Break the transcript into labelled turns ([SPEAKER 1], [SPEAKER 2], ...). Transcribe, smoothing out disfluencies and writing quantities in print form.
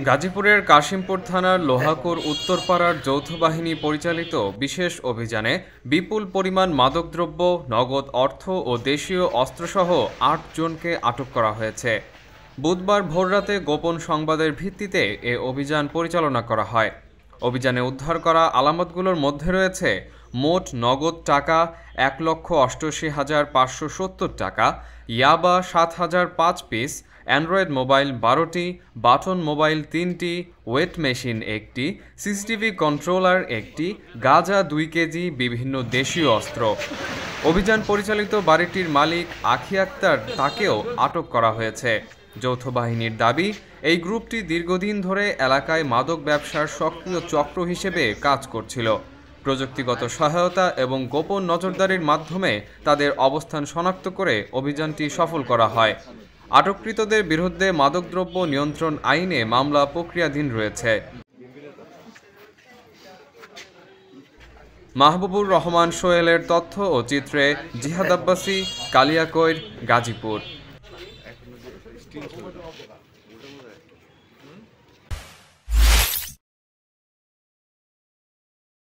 [SPEAKER 1] গাজীপুরের কাশিমপুর থানার লোহাকুর উত্তরপাড়ার যৌথ বাহিনী পরিচালিত বিশেষ অভিযানে বিপুল পরিমাণ মাদকদ্রব্য, নগদ অর্থ ও দেশীয় অস্ত্রসহ ৮ জনকে আটক করা হয়েছে। বুধবার ভোররাতে গোপন সংবাদের ভিত্তিতে এ অভিযান পরিচালনা করা হয়। অভিযানে উদ্ধার করা আলামতগুলোর মধ্যে রয়েছে মোট নগদ টাকা ১,৮৮,৫৭০ টাকা, ইয়াবা ৭,০০৫ পিস, অ্যান্ড্রয়েড মোবাইল ১২টি, বাটন মোবাইল ৩টি, ওয়েট মেশিন ১টি, সিসিটিভি কন্ট্রোলার ১টি, গাঁজা ২ কেজি, বিভিন্ন দেশীয় অস্ত্র। অভিযান পরিচালিত বাড়িটির মালিক আখি আক্তার তাকেও আটক করা হয়েছে। যৌথ বাহিনীর দাবি, এই গ্রুপটি দীর্ঘদিন ধরে এলাকায় মাদক ব্যবসার সক্রিয় চক্র হিসেবে কাজ করছিল। প্রযুক্তিগত সহায়তা এবং গোপন নজরদারির মাধ্যমে তাদের অবস্থান শনাক্ত করে অভিযানটি সফল করা হয়। আটককৃতদের বিরুদ্ধে মাদকদ্রব্য নিয়ন্ত্রণ আইনে মামলা প্রক্রিয়াধীন রয়েছে। মাহবুবুর রহমান সোহেলের তথ্য ও চিত্রে জিহাদ আব্বাসী, কালিয়াকৈর, গাজীপুর।